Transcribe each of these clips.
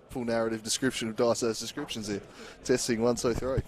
full narrative description of Daiso's descriptions here. Testing 1, 2, 3.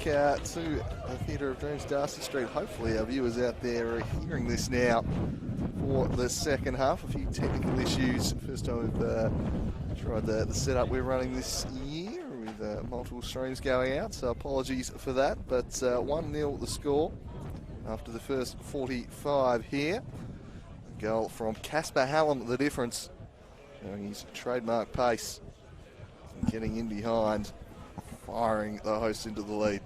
to the Theatre of Dreams, Darcy Street. Hopefully our viewers out there are hearing this now for the second half. A few technical issues. First time we've tried the setup we're running this year with multiple streams going out, so apologies for that. But 1-0 the score after the first 45 here. A goal from Casper Hallam, the difference. Showing his trademark pace, getting in behind, firing the hosts into the lead.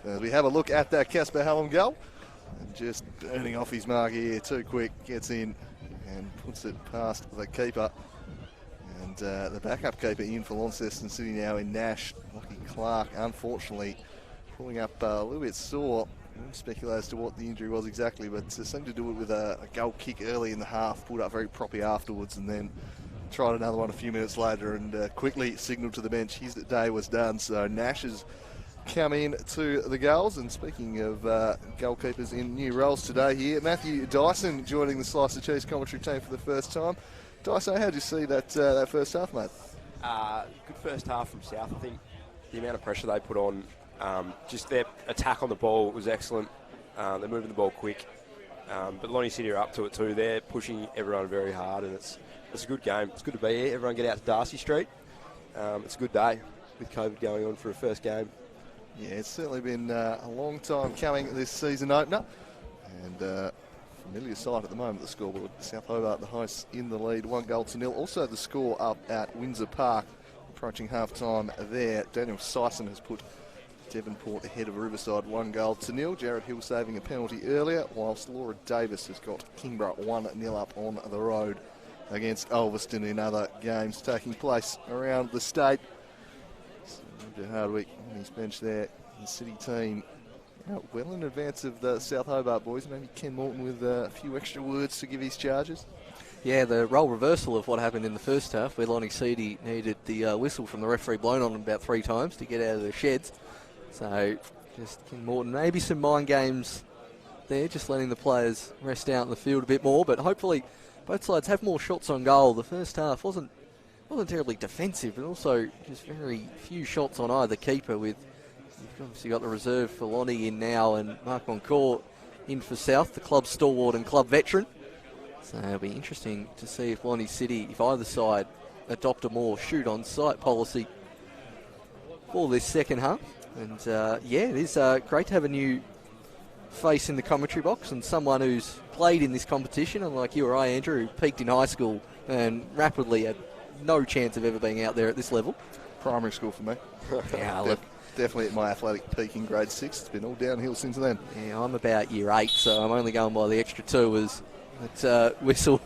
As we have a look at that Casper Hallam goal, and just burning off his mark here, too quick, gets in and puts it past the keeper. And the backup keeper in for Launceston City now in Nash. Lockie Clark, unfortunately, pulling up a little bit sore. I won't speculate as to what the injury was exactly, but seemed to do it with a goal kick early in the half, pulled up very proppy afterwards, and then tried another one a few minutes later and quickly signalled to the bench his day was done. So Nash has come in to the goals. And speaking of goalkeepers in new roles today here, Matthew Dyson joining the Slice of Cheese commentary team for the first time. Dyson, how did you see that first half, mate? Good first half from South. I think the amount of pressure they put on, just their attack on the ball was excellent. They're moving the ball quick. But Lonnie City are up to it too. They're pushing everyone very hard, and it's a good game. It's good to be here. Everyone get out to Darcy Street. It's a good day with COVID going on for a first game. Yeah, it's certainly been a long time coming, this season opener. And familiar sight at the moment, the scoreboard. South Hobart, the hosts, in the lead, 1-0. Also the score up at Windsor Park, approaching half-time there. Daniel Sison has put Devonport ahead of Riverside, 1-0. Jared Hill saving a penalty earlier, whilst Laura Davis has got Kingborough 1-0 up on the road against Ulverston in other games taking place around the state. So Roger Hardwick on his bench there, the City team well in advance of the South Hobart boys. Maybe Ken Morton with a few extra words to give his charges. Yeah, the role reversal of what happened in the first half, where Lonnie City needed the whistle from the referee blown on them about 3 times to get out of the sheds. So just Ken Morton, maybe some mind games there, just letting the players rest out in the field a bit more. But hopefully both sides have more shots on goal. The first half wasn't terribly defensive, but also just very few shots on either keeper. With you've obviously got the reserve for Lonnie in now, and Mark Moncourt in for South, the club stalwart and club veteran. So it'll be interesting to see if Lonnie City, if either side adopt a more shoot-on-sight policy for this second half. And yeah, it is great to have a new face in the commentary box and someone who's played in this competition, unlike you or I, Andrew, who peaked in high school and rapidly had no chance of ever being out there at this level. Primary school for me. Yeah, look. Definitely at my athletic peak in grade 6. It's been all downhill since then. Yeah, I'm about year 8, so I'm only going by the extra 2 as that whistle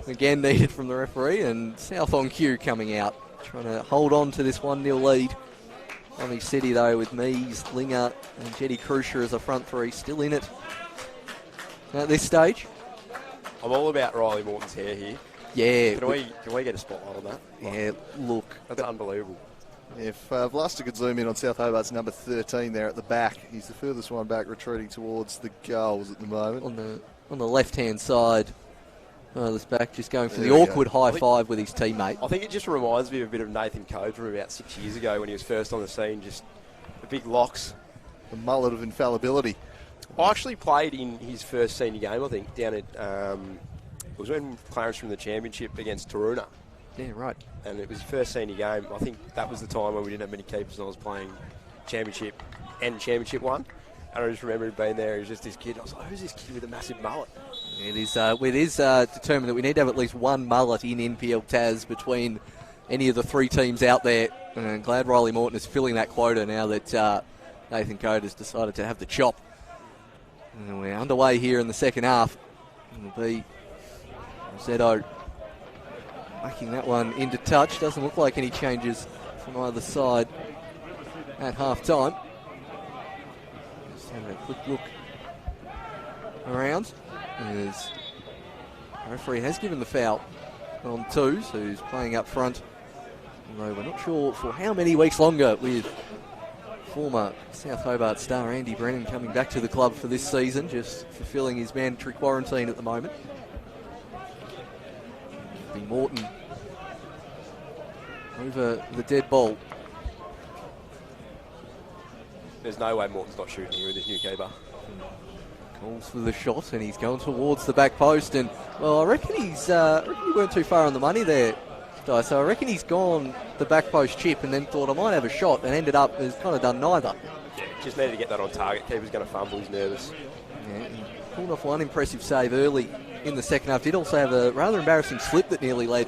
again needed from the referee, and South on cue coming out, trying to hold on to this 1-0 lead. Lonnie City though with Mees, Linger and Jetty Crucier as a front 3 still in it at this stage. I'm all about Riley Morton's hair here. Yeah. Can we get a spotlight on that? Yeah, look. That's unbelievable. If Vlasta could zoom in on South Hobart's number 13 there at the back, he's the furthest one back, retreating towards the goals at the moment. On the left-hand side, this back just going for the awkward high five with his teammate. I think it just reminds me of a bit of Nathan Code from about 6 years ago when he was first on the scene, just the big locks. The mullet of infallibility. I actually played in his first senior game, I think, down at, it was when Clarence from the championship against Taroona. Yeah, right. And it was his first senior game. I think that was the time when we didn't have many keepers and I was playing championship and championship 1. And I just remember him being there. He was just this kid. I was like, who's this kid with a massive mullet? It is determined that we need to have at least one mullet in NPL Taz between any of the 3 teams out there. And glad Riley Morton is filling that quota now that Nathan Code has decided to have the chop. And we're underway here in the second half. It'll be Zedo whacking that one into touch. Doesn't look like any changes from either side at half-time. Just having a quick look around. As the referee has given the foul on Twos, who's playing up front. Although we're not sure for how many weeks longer, with former South Hobart star Andy Brennan coming back to the club for this season, just fulfilling his mandatory quarantine at the moment. Morton over the dead ball. There's no way Morton's not shooting here with this new keeper. Calls for the shot, and he's going towards the back post. And, well, I reckon he weren't too far on the money there, Di. So I reckon he's gone the back post chip and then thought I might have a shot and ended up has kind of done neither. Yeah, just needed to get that on target. Keeper's going to fumble. He's nervous. Yeah, he pulled off one impressive save early in the second half. Did also have a rather embarrassing slip that nearly led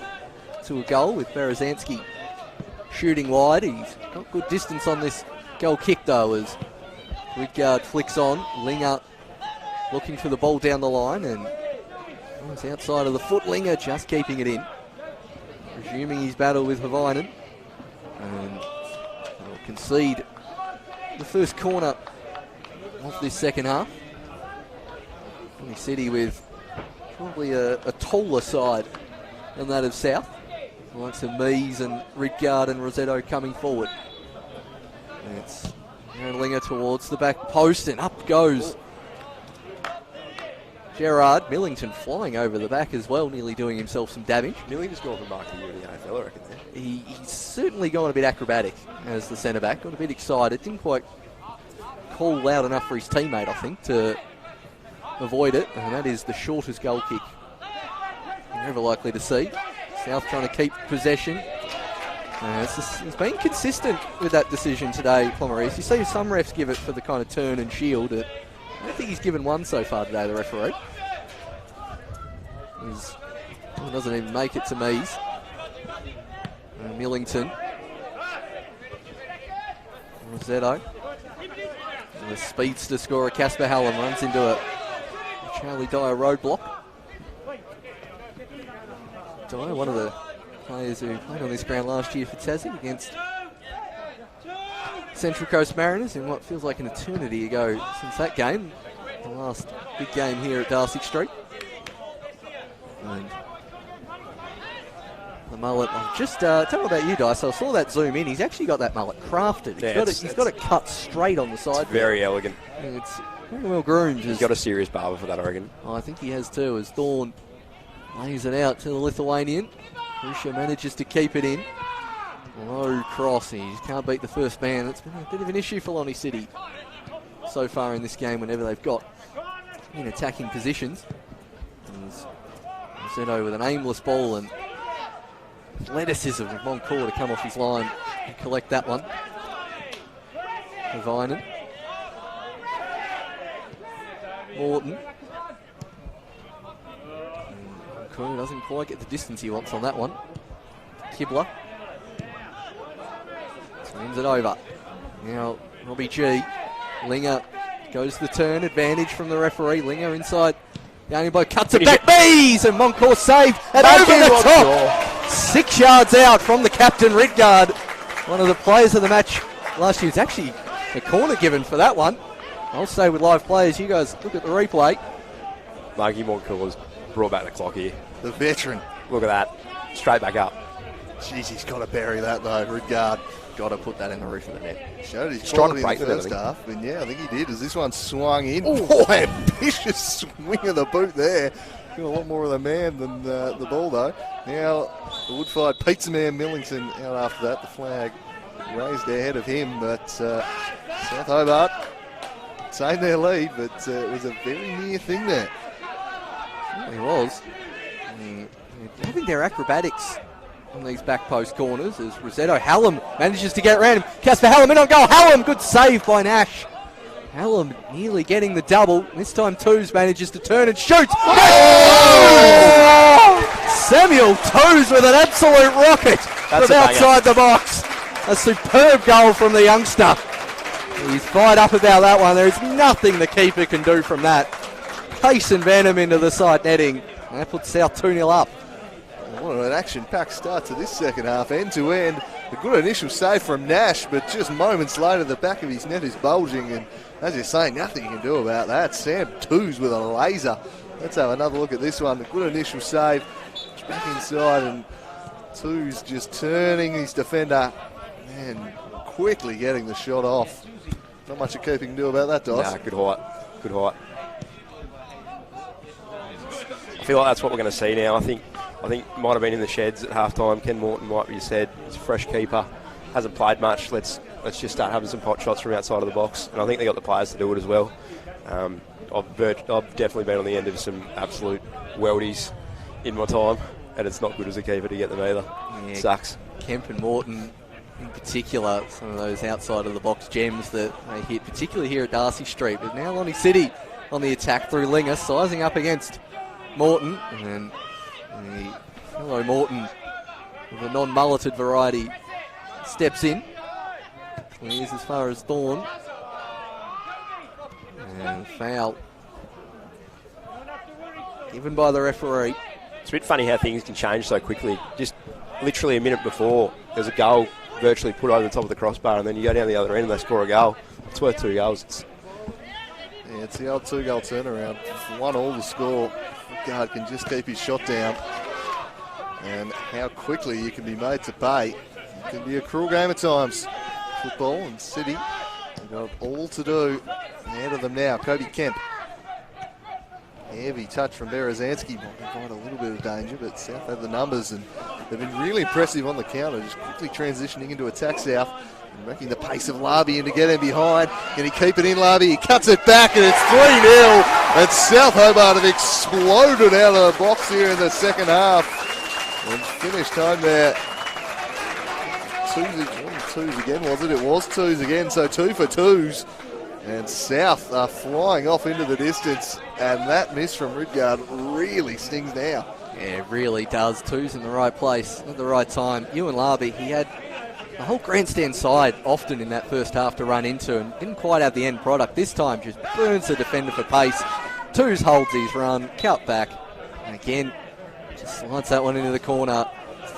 to a goal with Berezanski shooting wide. He's got good distance on this goal kick, though, as Ridgard flicks on. Linger looking for the ball down the line, and it's outside of the foot. Linger just keeping it in. Resuming his battle with Havainen. And they'll concede the first corner of this second half. Sydney City with probably a taller side than that of South. The likes of Mees and Ridgard and Rosetto coming forward. And it's Aaron Linger towards the back post, and up goes Gerard. Millington flying over the back as well, nearly doing himself some damage. Millington's gone for mark of the year in the AFL, I reckon, there. He's certainly gone a bit acrobatic as the centre back. Got a bit excited. Didn't quite call loud enough for his teammate, I think, to avoid it. And that is the shortest goal kick you're ever likely to see. South trying to keep possession. He's been consistent with that decision today, Plummeries. You see some refs give it for the kind of turn and shield. I don't think he's given one so far today, the referee. He doesn't even make it to Mees. Millington. Rosetto. And the speedster scorer, Casper Hallam, runs into a Charlie Dyer roadblock. Dyer, one of the players who played on this ground last year for Tassie against Central Coast Mariners in what feels like an eternity ago since that game. The last big game here at Darcy Street. And the mullet, just tell me about you, Dice. I saw that zoom in. He's actually got that mullet crafted. He's got it cut straight on the side. It's very elegant. And it's very well groomed. He's got a serious barber for that, I reckon. I think he has too, as Thorne lays it out to the Lithuanian. Krusha manages to keep it in. Low cross. He just can't beat the first man. It's been a bit of an issue for Lonnie City so far in this game whenever they've got in attacking positions. Rosetto with an aimless ball and athleticism of Moncourt to come off his line and collect that one. Havainen. Morton. Moncourt doesn't quite get the distance he wants on that one. Kibler. Swings it over. Now Robbie G. Linger goes the turn. Advantage from the referee. Linger inside. Youngboy cuts it back. Bees! And Moncourt saved. And over the top. 6 yards out from the captain, Ridgard. One of the players of the match last year. It's actually a corner given for that one. I'll stay with live players. You guys look at the replay. Marky Moncourt has brought back the clock here. The veteran. Look at that. Straight back up. Jeez, he's got to bury that though, Ridgard. Got to put that in the roof of the net. Showed his trying to quality in break the first them, half, and yeah, I think he did as this one swung in. Oh, ambitious swing of the boot there. Got a lot more of the man than the ball though. Now, the Woodfire pizza man Millington out after that. The flag raised ahead of him, but South Hobart retained their lead, but it was a very near thing there. It was. Having their acrobatics on these back post corners as Rosetto. Hallam manages to get around him. Casper Hallam in on goal. Hallam, good save by Nash. Hallam nearly getting the double. This time Toos manages to turn and shoot. Oh! Samuel Toos with an absolute rocket from outside the box. A superb goal from the youngster. He's fired up about that one. There is nothing the keeper can do from that. Pace and venom into the side netting. And that puts South 2-0 up. What an action-packed start to this second half, end-to-end. A good initial save from Nash, but just moments later the back of his net is bulging, and as you're saying, nothing you can do about that. Sam Toos with a laser. Let's have another look at this one. A good initial save. Back inside, and Toos just turning his defender and quickly getting the shot off. Not much a keeper can do about that, Dice. Nah, good height. Good height. I feel like that's what we're going to see now. I think I think might have been in the sheds at halftime. Ken Morton, like you said, he's a fresh keeper, hasn't played much. Let's just start having some pot shots from outside of the box, and I think they got the players to do it as well. I've definitely been on the end of some absolute weldies in my time, and it's not good as a keeper to get them either. Yeah, Sucks. Kemp and Morton in particular, some of those outside of the box gems that they hit, particularly here at Darcy Street. But now Lonnie City on the attack through Linger, sizing up against Morton, and then the fellow Morton of a non-mulleted variety steps in. Clears as far as Thorne. And foul given by the referee. It's a bit funny how things can change so quickly. Just literally a minute before, there's a goal virtually put over the top of the crossbar, and then you go down the other end and they score a goal. It's worth 2 goals. It's the old 2-goal turnaround. 1-1 the score. Guard can just keep his shot down. And how quickly you can be made to pay. It can be a cruel game at times. Football and City, they've got all to do. Ahead of them now, Kobe Kemp. Heavy touch from Berezanski might provide a little bit of danger, but South have the numbers and they've been really impressive on the counter, just quickly transitioning into attack South and making the pace of Larby in to get him behind. Can he keep it in, Larby? He cuts it back and it's 3-0. And South Hobart have exploded out of the box here in the second half. And finished time there. Twos again, was it? It was twos again, so 2 for 2s. And South are flying off into the distance, and that miss from Ridgard really stings now. Yeah, it really does. 2's in the right place at the right time. Ewan Larby, he had the whole grandstand side often in that first half to run into and didn't quite have the end product. This time just burns the defender for pace. 2's holds his run, cut back, and again, just slides that one into the corner.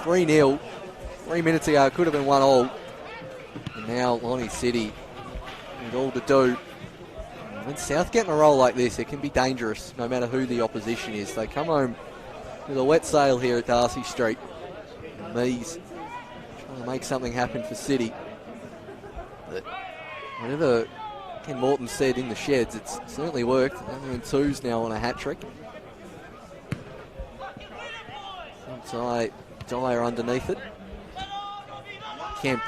3-0. 3 minutes ago, it could have been 1-1. And now Lonnie City with all to do. And when South get in a roll like this, it can be dangerous no matter who the opposition is. They come home with a wet sail here at Darcy Street. And Mees trying to make something happen for City. But whatever Ken Morton said in the sheds, it's certainly worked. They're in 2's now on a hat-trick. Dyer underneath it. Kemp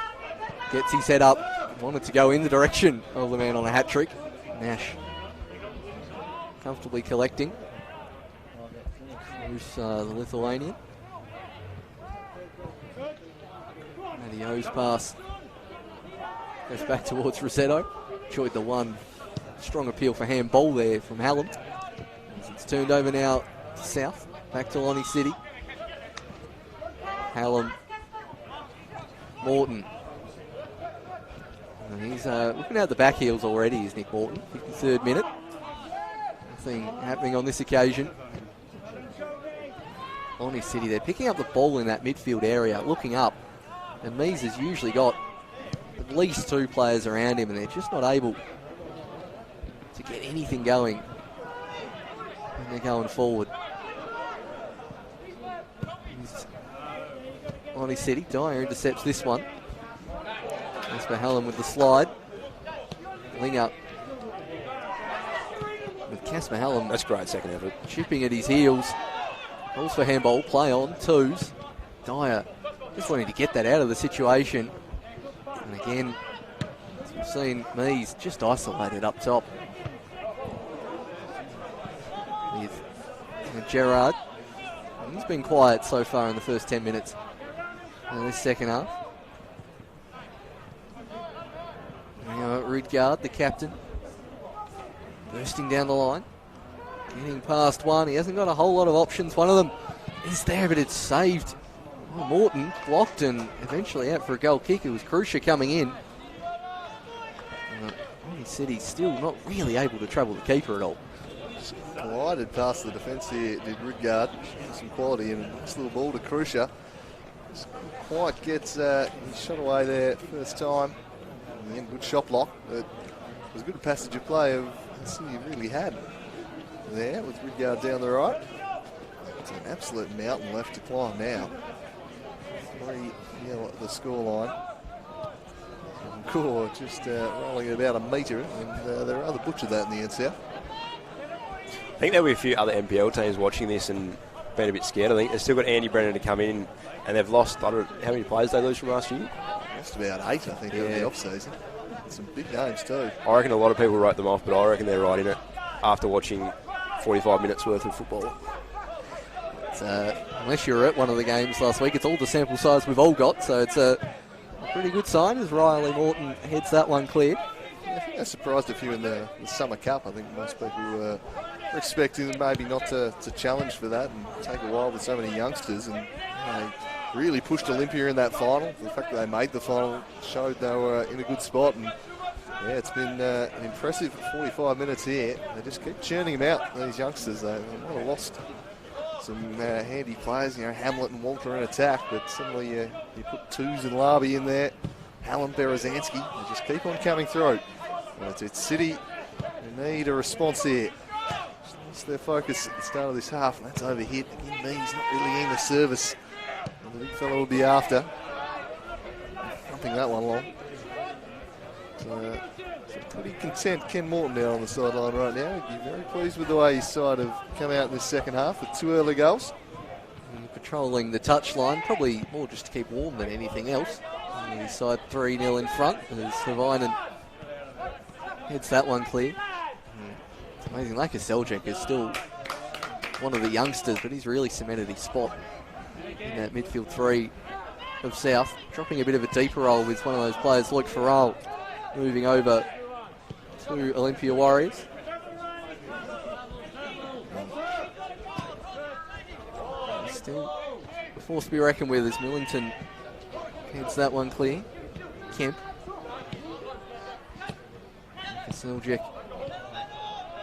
gets his head up, wanted to go in the direction of the man on a hat-trick. Nash comfortably collecting. Who's the Lithuanian. And the O's pass goes back towards Rossetto. Enjoyed the one strong appeal for handball there from Hallam. As it's turned over now to South, back to Lonnie City. Hallam, Morton. And he's looking at the back heels already, is Nick Morton. 53rd minute. Nothing happening on this occasion. Lonnie City, they're picking up the ball in that midfield area, looking up. And Mees has usually got at least 2 players around him, and they're just not able to get anything going when they're going forward. Lonnie City, Dyer intercepts this one. Jasper Hallam with the slide. Linger with Casper Hallam. That's great second effort. Chipping at his heels. Calls for handball, play on, 2's. Dyer just wanting to get that out of the situation. And again, as we've seen, Mees just isolated up top. With Gerard. He's been quiet so far in the first 10 minutes of this second half. Now Ridgard, the captain, bursting down the line. Getting past one. He hasn't got a whole lot of options. One of them is there, but it's saved. Oh, Morton blocked and eventually out for a goal kick. It was Crucia coming in. Lonnie City still not really able to trouble the keeper at all. Glided past the defence here, did Ridgard. Some quality and this little ball to Crucia. Quite gets his shot away there first time. In the end, good shot block, but it was a good passage of play of City really had there with Ridgard down the right. It's an absolute mountain left to climb now. 3-0 at the scoreline. Gore just rolling about a metre, and they're rather butchered that in the end, South. I think there'll be a few other NPL teams watching this and been a bit scared. I think they've still got Andy Brennan to come in, and they've lost, I don't know how many players they lose from last year. Just about 8, I think, over the off-season. Some big names too. I reckon a lot of people wrote them off, but I reckon they're right in it after watching 45 minutes worth of football. Unless you were at one of the games last week, it's all the sample size we've all got, so it's a pretty good sign as Riley Morton heads that one clear. Yeah, I think they surprised a few in the Summer Cup. I think most people were expecting them maybe not to challenge for that and take a while with so many youngsters, and they really pushed Olympia in that final. The fact that they made the final showed they were in a good spot, and yeah, it's been an impressive 45 minutes here. They just keep churning them out, these youngsters. They might have lost some handy players, Hamlet and Walter in attack, but suddenly you put Twos and Larby in there, Hallam, Berezanski, they just keep on coming through. But it's City who need a response here. That's their focus at the start of this half, and that's overhit. Again, Mees not really in the service the big fellow will be after. Nothing that one long. So pretty content Ken Morton now on the sideline right now. He'd be very pleased with the way his side have come out in this second half with 2 early goals. And patrolling the touchline, probably more just to keep warm than anything else. And his side 3-0 in front as Savinen heads that one clear. It's amazing, Laka Seljuk is still one of the youngsters, but he's really cemented his spot in that midfield 3 of South. Dropping a bit of a deeper role with one of those players, Luke Farrell, moving over to Olympia Warriors. Still a force to be reckoned with as Millington heads that one clear. Kemp. Seljuk.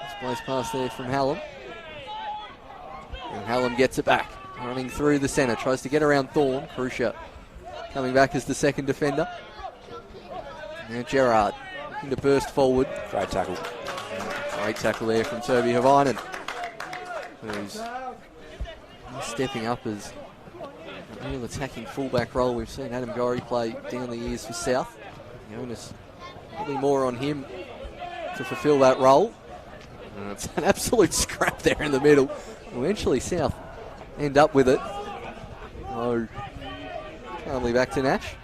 Displays pass there from Hallam. And Hallam gets it back. Running through the centre. Tries to get around Thorne. Krusha coming back as the second defender. Now Gerard looking to burst forward. Great tackle. Great tackle there from Toby Havainen, who's stepping up as a real attacking fullback role. We've seen Adam Gorry play down the years for South. The onus probably more on him to fulfil that role. And it's an absolute scrap there in the middle. Eventually South end up with it. Oh, calmly back to Nash.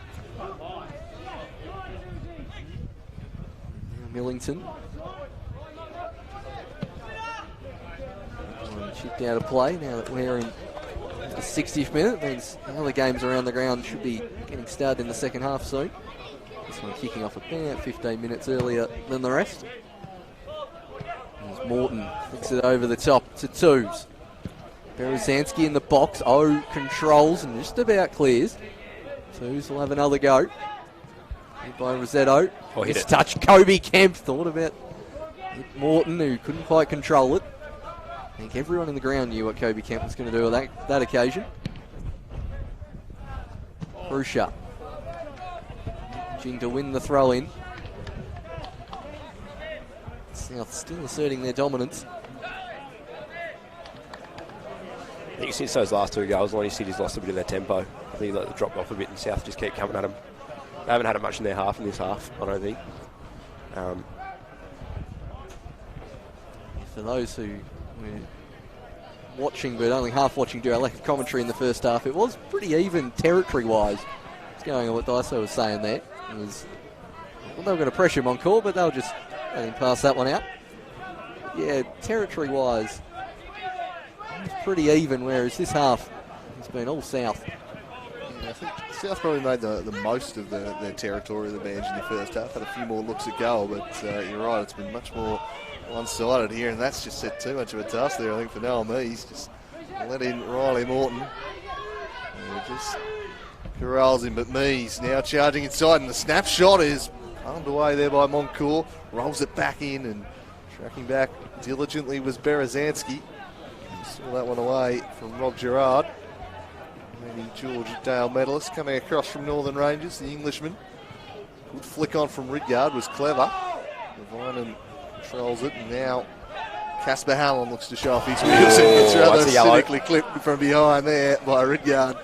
Millington. Chipped out of play now that we're in the 60th minute. Means the other games around the ground should be getting started in the second half soon. This one kicking off about 15 minutes earlier than the rest. As Morton flicks it over the top to Twos. Berezanski in the box. Oh, controls and just about clears. Twos will have another go. Hit by Rosetto. Oh, hit it. Touch. Kobe Kemp thought about Morton, who couldn't quite control it. I think everyone in the ground knew what Kobe Kemp was going to do on that occasion. Krusha. Managing to win the throw in. South still asserting their dominance. I think since those last 2 goals, Lonnie City's lost a bit of their tempo. I think they dropped off a bit and South just keep coming at them. They haven't had it much in their half in this half, I don't think. For those who were watching but only half watching due to our lack of commentary in the first half, it was pretty even territory-wise. What's going on what Daiso was saying there? It was, well, they were going to pressure Moncourt, but they'll just pass that one out. Yeah, territory-wise, it's pretty even, whereas this half has been all South. Yeah, I think South probably made the most of their territorial advantage in the first half. Had a few more looks at goal, but you're right, it's been much more one-sided here, and that's just set too much of a task there, I think, for Noel Mees. Just let in Riley Morton. And just corrals him, but Mees now charging inside, and the snapshot is underway there by Moncourt. Rolls it back in, and tracking back diligently was Berezanski. Saw that one away from Rob Gerard. Maybe George Dale medalist coming across from Northern Rangers, the Englishman. Good flick on from Ridgard was clever. Levinen controls it, and now Casper Hallam looks to show off his wheels and gets rather cynically clipped from behind there by Ridgard.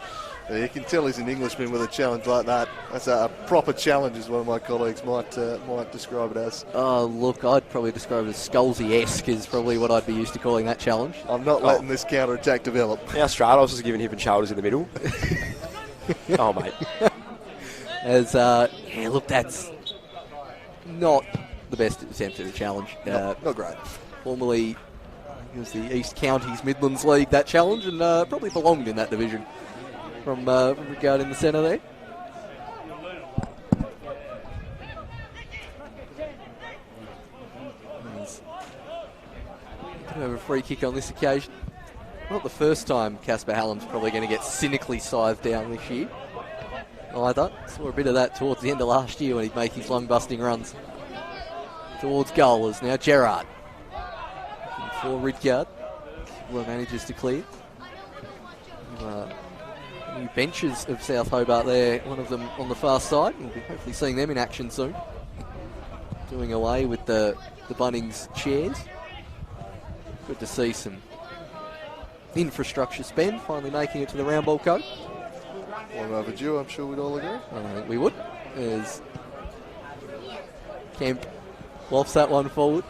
You can tell he's an Englishman with a challenge like that. That's a proper challenge, as one of my colleagues might describe it as. Oh, look, I'd probably describe it as Scalzi-esque is probably what I'd be used to calling that challenge. I'm not letting this counter-attack develop. Now Stratos is giving hip and shoulders in the middle. Oh, mate. As, yeah, look, that's not the best attempt at a challenge. Not great. Formerly, it was the East Counties Midlands League, that challenge, and probably belonged in that division from Regard in the centre there. Have a free kick on this occasion. Not the first time Casper Hallam's probably going to get cynically scythed down this year either. Saw a bit of that towards the end of last year when he'd make his long-busting runs towards goal. As now Gerard for Ridgard. Well, manages to clear. New benches of South Hobart there, one of them on the far side. We'll be hopefully seeing them in action soon. Doing away with the Bunnings chairs. Good to see some infrastructure spend, finally making it to the round ball code. Long overdue, I'm sure we'd all agree. I think we would. As Kemp lofts that one forward.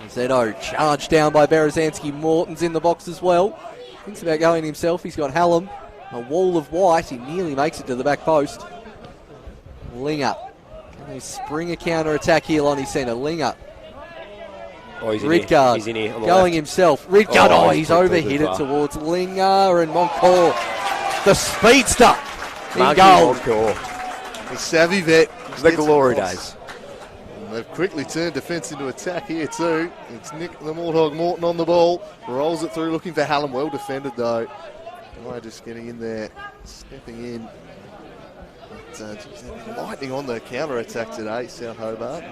Zeto charged down by Berezanski. Morton's in the box as well. Thinks about going himself. He's got Hallam. A wall of white. He nearly makes it to the back post. Linger. Can they spring a counter attack here, Lonnie Centre? Linger. Oh, he's Ridgard he's in here on the going left. himself. Ridgard, he's overhit it far. towards Linger and Moncourt. The speedster in Marky goal. Moncourt. The savvy vet. The glory days. And they've quickly turned defence into attack here too. It's Nick the Morthog Morton on the ball. Rolls it through, looking for Hallam. Well defended though. Guy just getting in there, stepping in. But, lightning on the counter attack today, South Hobart.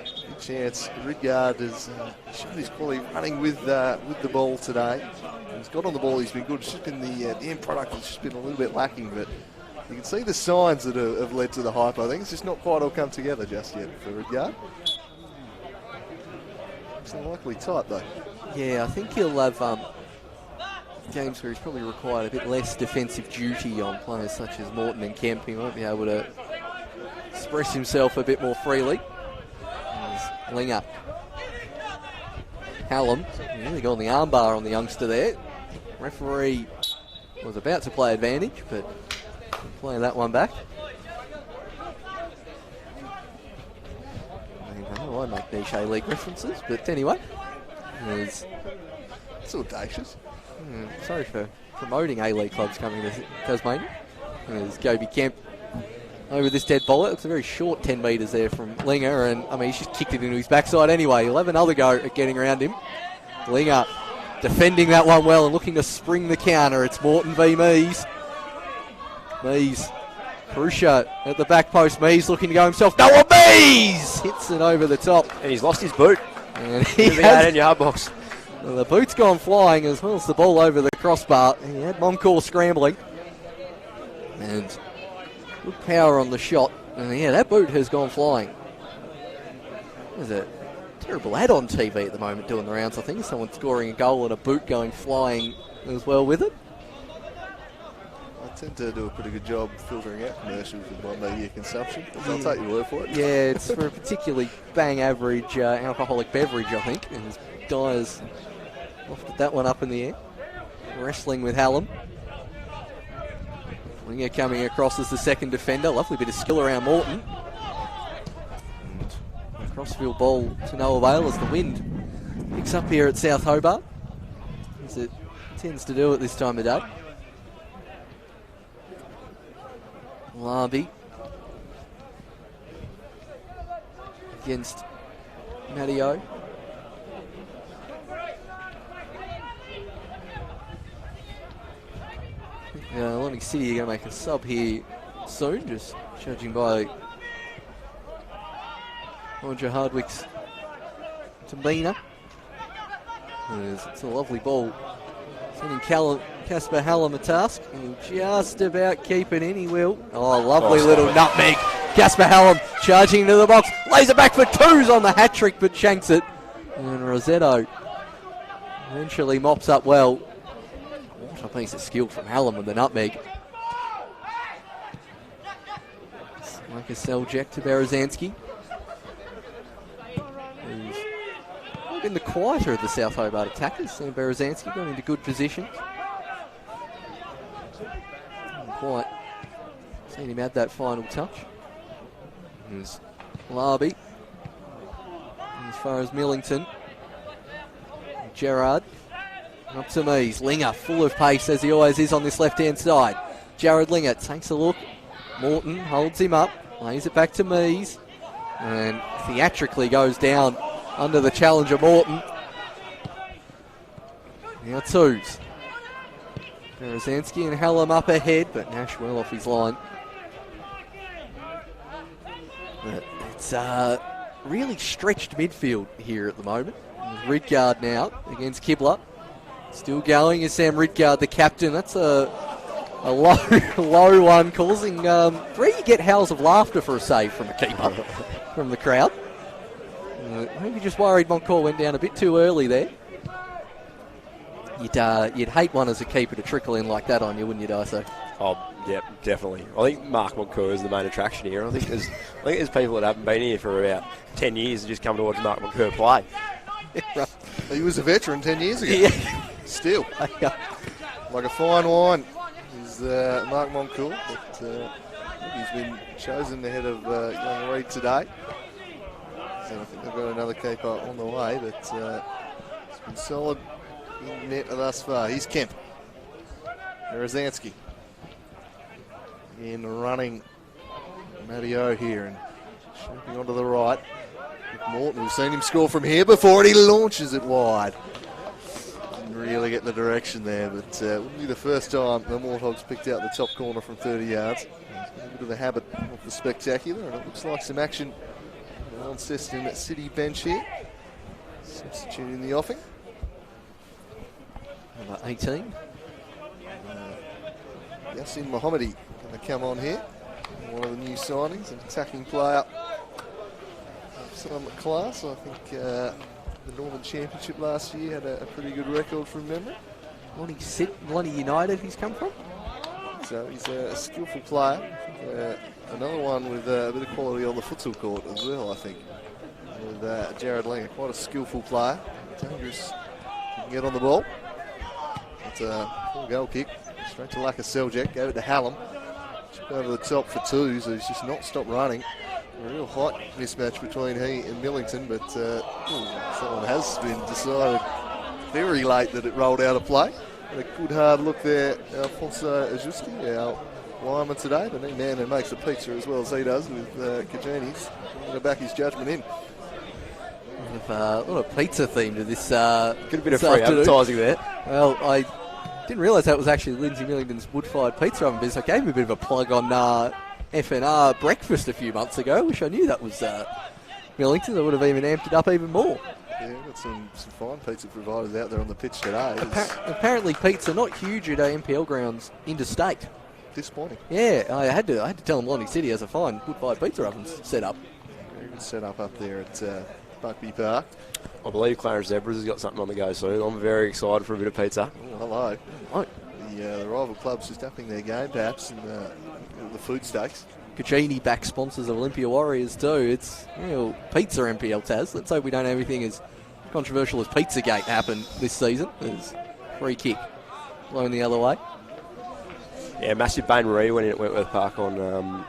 Good chance. Ridgard has shown his quality running with the ball today. He's got on the ball, he's been good. It's just been the end product has just been a little bit lacking, but you can see the signs that have led to the hype. I think it's just not quite all come together just yet for Ridgard. It's a likely type though. Yeah, I think he'll have games where he's probably required a bit less defensive duty on players such as Morton and Kemp. He might be able to express himself a bit more freely. There's Linger. Hallam nearly got on the armbar on the youngster there. Referee was about to play advantage, but playing that one back. I make niche A-League references, but anyway. It's audacious. Sorry for promoting A-League clubs coming to Tasmania. There's Gobi Kemp over this dead ball. It's a very short 10 metres there from Linger, and I mean, he's just kicked it into his backside anyway. He'll have another go at getting around him. Linger defending that one well and looking to spring the counter. It's Morton v Mees. Mees. Krusha at the back post. Mees looking to go himself. Noah Mees hits it over the top. And he's lost his boot. And he has in your hard box. Well, the boot's gone flying as well as the ball over the crossbar. He had Moncourt scrambling. And good power on the shot. And yeah, that boot has gone flying. There's a terrible ad on TV at the moment doing the rounds, I think. Someone scoring a goal and a boot going flying as well with it. I tend to do a pretty good job filtering out commercials with my media consumption. I'll take your word for it. Yeah, it's for a particularly bang average alcoholic beverage, I think. And Dyer's lofted that one up in the air. Wrestling with Hallam. Linger coming across as the second defender. Lovely bit of skill around Morton. And crossfield ball to no avail as the wind picks up here at South Hobart, as it tends to do at this time of day. Larby against Matteo. Lonnie City are going to make a sub here soon, just judging by Roger Hardwick's demeanour. It's a lovely ball. Sending Casper Hallam a task. He'll just about keep it in. He will. Oh, lovely little nutmeg. Casper Hallam charging into the box. Lays it back for twos on the hat trick, but shanks it. And Rosetto eventually mops up well. top piece of skill from Hallam with the nutmeg. Like a Seljack to Berezanski. Who's been the quieter of the South Hobart attackers. And Berezanski got into good position. Haven't quite seen him add that final touch. There's Larby. As far as Millington. Gerard. Up to Mees. Linger, full of pace as he always is on this left-hand side. Jared Linger takes a look. Morton holds him up. Lays it back to Mees. And theatrically goes down under the challenger Morton. Now twos. Berezanski and Hallam up ahead, but Nash well off his line. But it's really stretched midfield here at the moment. Ridgard now against Kibler. Still going is Sam Ridgard, the captain. That's a low one, causing three. You get howls of laughter for a save from a keeper from the crowd. Maybe just worried Montcor went down a bit too early there. You'd hate one as a keeper to trickle in like that on you, wouldn't you, Dyso? Oh, yeah, definitely. I think Mark Montcur is the main attraction here. I think there's people that haven't been here for about 10 years that just come to watch Mark Montcur play. He was a veteran 10 years ago. Yeah. Still. Like a fine wine is Mark Montcur, but he's been chosen ahead of young Reid today. So I think they've got another keeper on the way, but it's been solid in net thus far. Here's Kemp. Berezanski in running Matteo here and shaping onto the right. Morton, we've seen him score from here before, and he launches it wide. Didn't really get the direction there, but wouldn't be the first time the Warthogs picked out the top corner from 30 yards. He's got a bit of a habit of the spectacular, and it looks like some action on the Launceston City bench here. Substitute in the offing. Number 18. Yassin Mohammadi going to come on here. One of the new signings, an attacking player. Some class. I think the Northern Championship last year had a pretty good record from memory. Lonnie United he's come from. So he's a skillful player. Another one with a bit of quality on the futsal court as well, I think. With Jared Langer, quite a skillful player. Dangerous. He can get on the ball. It's a full goal kick. Straight to Laka Seljack. Gave it to Hallam. Just over the top for two, so he's just not stopped running. A real height mismatch between he and Millington, but someone has been decided very late that it rolled out of play. And a good hard look there, Alfonso Ajuski, our lineman today, the new man who makes a pizza as well as he does with Kajani's. Going to back his judgment in. A lot of pizza theme to this. Get a bit of free advertising there. Well, I didn't realise that was actually Lindsay Millington's wood-fired pizza oven business. I gave him a bit of a plug on FNR breakfast a few months ago. Wish I knew that was Millington. I would have even amped it up even more. Yeah, got some fine pizza providers out there on the pitch today. Apparently pizza not huge at NPL grounds interstate. Disappointing. Yeah, I had to tell them Lonnie City has a fine wood-fired pizza oven set up. Very good set up there at Buckby Park. I believe Clarence Zebras has got something on the go soon. I'm very excited for a bit of pizza. Oh, hello. Oh. The rival clubs just upping their game perhaps in the food stakes. Kajini back sponsors of Olympia Warriors too. It's pizza NPL Taz. Let's hope we don't have anything as controversial as Pizzagate happen this season. There's free kick blown the other way. Yeah, massive Bain Marie went in at Wentworth Park on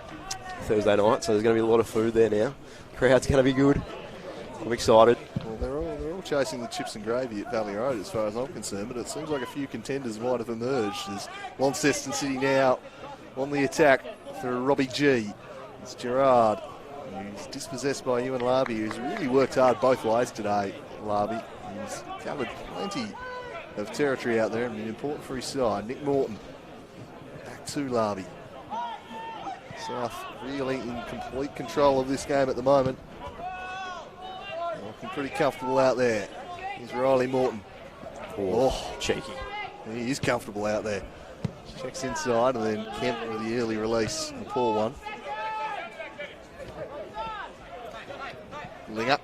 Thursday night, so there's going to be a lot of food there now. Crowd's going to be good. I'm excited. Well, they're all chasing the chips and gravy at Valley Road as far as I'm concerned, but it seems like a few contenders might have emerged as Launceston City now on the attack for Robbie G. It's Gerard, who's dispossessed by Ewan Larby, who's really worked hard both ways today, Larby. He's covered plenty of territory out there and been important for his side. Nick Morton, back to Larby. South really in complete control of this game at the moment. Looking pretty comfortable out there. Here's Riley Morton. Oh, cheeky. He is comfortable out there. Checks inside and then Kemp with the early release. A poor one. Linger.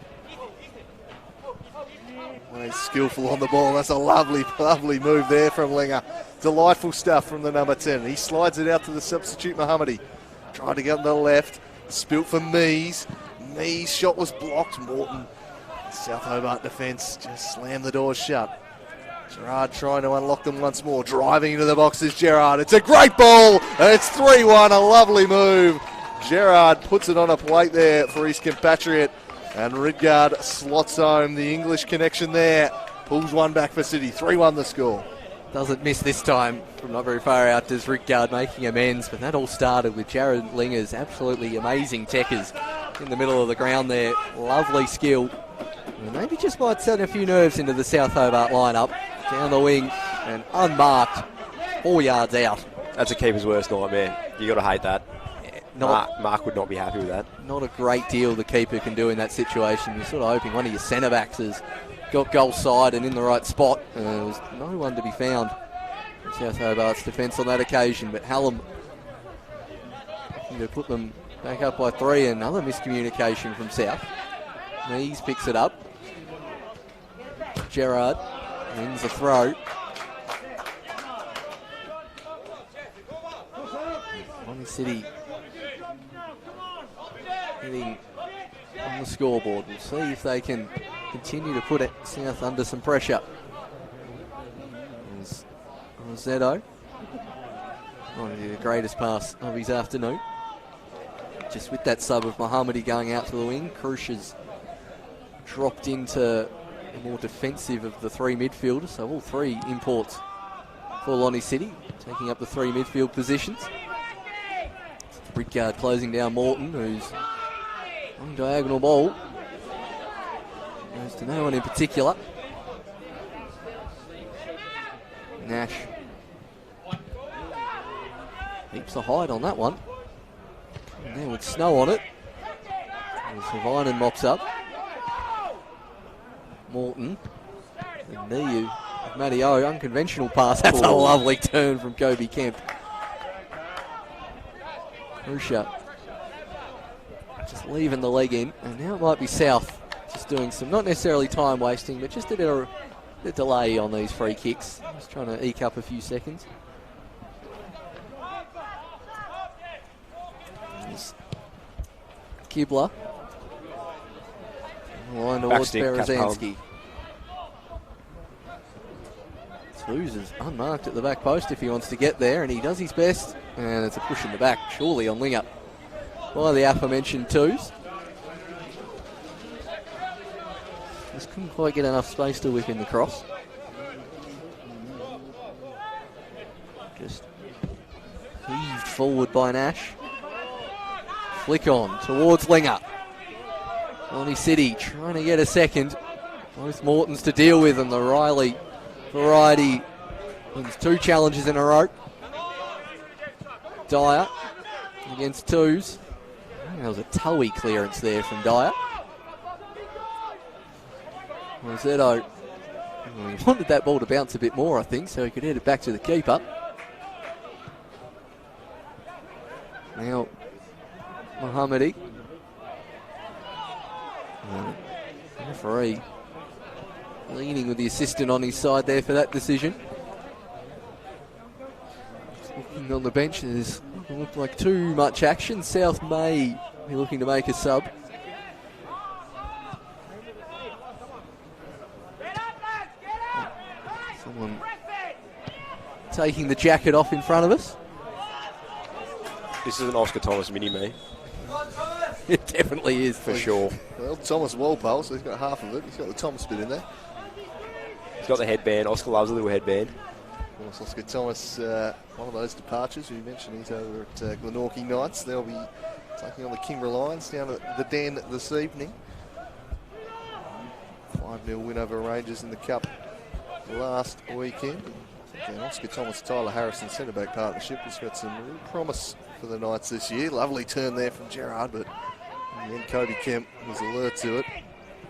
He's skillful on the ball. That's a lovely, lovely move there from Linger. Delightful stuff from the number 10. He slides it out to the substitute Mohammadi. Tried to get on the left. Spilt for Mees. Mees' shot was blocked. Morton, South Hobart defence, just slammed the doors shut. Gerard trying to unlock them once more. Driving into the box is Gerard. It's a great ball. And it's 3-1. A lovely move. Gerard puts it on a plate there for his compatriot. And Ridgard slots home the English connection there. Pulls one back for City. 3-1 the score. Doesn't miss this time from not very far out. Does Ridgard making amends. But that all started with Jared Linger's absolutely amazing techers in the middle of the ground there. Lovely skill. And maybe just might set a few nerves into the South Hobart lineup. Down the wing and unmarked. 4 yards out. That's a keeper's worst nightmare. You got to hate that. Mark would not be happy with that. Not a great deal the keeper can do in that situation. You're sort of hoping one of your centre backs has got goal side and in the right spot. There was no one to be found in South Hobart's defence on that occasion. But Hallam looking to put them back up by 3. Another miscommunication from South. Mees picks it up. Gerard wins the throw. Lonnie City hitting on the scoreboard. We'll see if they can continue to put it South under some pressure. There's Rosetto. Probably the greatest pass of his afternoon. Just with that sub of Mohammadi going out to the wing, Krush has dropped into the more defensive of the 3 midfielders. So all 3 imports for Lonnie City, taking up the 3 midfield positions. Ridgard closing down Morton, who's on diagonal ball. Goes to no one in particular. Nash keeps the hide on that one. And there with snow on it. As Savinen mops up. Morton. And Niu. Matty O, unconventional pass. That's a lovely turn from Kobe Kemp. Rusha just leaving the leg in, and now it might be South just doing some, not necessarily time wasting, but just a bit of delay on these free kicks. Just trying to eke up a few seconds. There's Kibler. Line towards Berezanski. Twos is unmarked at the back post if he wants to get there, and he does his best. And it's a push in the back, surely on Linger by the aforementioned Twos. Just couldn't quite get enough space to whip in the cross. Just heaved forward by Nash. Flick on towards Linger. Lonnie City trying to get a second. Both Mortons to deal with, and the Riley variety wins 2 challenges in a row. Dyer against Twos. There was a toey clearance there from Dyer. Rosetto, he wanted that ball to bounce a bit more, I think, so he could head it back to the keeper. Now, Mohammadi. Referee leaning with the assistant on his side there for that decision. Looking on the bench, there's doesn't look like too much action. South may be looking to make a sub. Someone taking the jacket off in front of us. This is an Oscar Thomas mini-me. It definitely is. For sure. Well, Thomas Walpole, so he's got half of it. He's got the Thomas bit in there. He's got the headband. Oscar loves a little headband. Of course, Oscar Thomas, one of those departures. We mentioned he's over at Glenorchy Knights. They'll be taking on the Kingborough Lions down at the Den this evening. 5-0 win over Rangers in the Cup last weekend. And Oscar Thomas, Tyler Harrison centre-back partnership has got some real promise for the Knights this year. Lovely turn there from Gerard, but in the end Kobe Kemp was alert to it.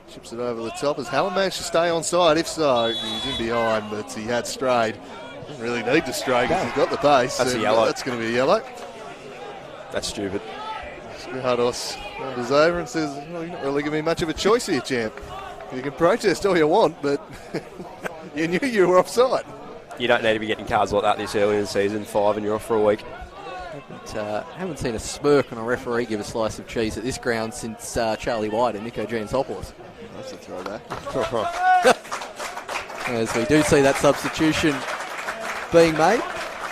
Chips it over the top. Has Hallam managed to stay on side? If so, he was in behind, but he had strayed. Didn't really need to stray because he's got the pace. That's a yellow. That's going to be a yellow. That's stupid. Scrihados wanders over and says, well, you're not really giving me much of a choice here, champ. You can protest all you want, but you knew you were offside. You don't need to be getting cards like that this early in the season, 5, and you're off for a week. Haven't seen a smirk on a referee give a slice of cheese at this ground since Charlie White and Nico Giansopoulos. That's a throwback. As we do see that substitution being made.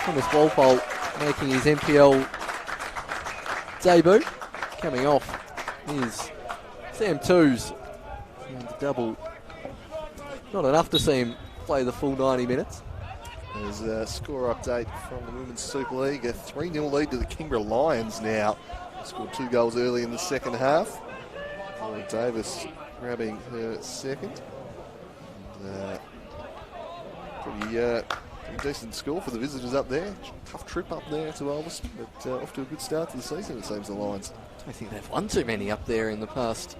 Thomas Walpole making his NPL debut. Coming off is Sam Twos. And the double. Not enough to see him play the full 90 minutes. There's a score update from the Women's Super League. A 3-0 lead to the Kingborough Lions now. Scored 2 goals early in the second half. Lauren Davis grabbing her second. And, pretty decent score for the visitors up there. Tough trip up there to Ulverston, but off to a good start to the season, it seems, the Lions. I think they've won too many up there in the past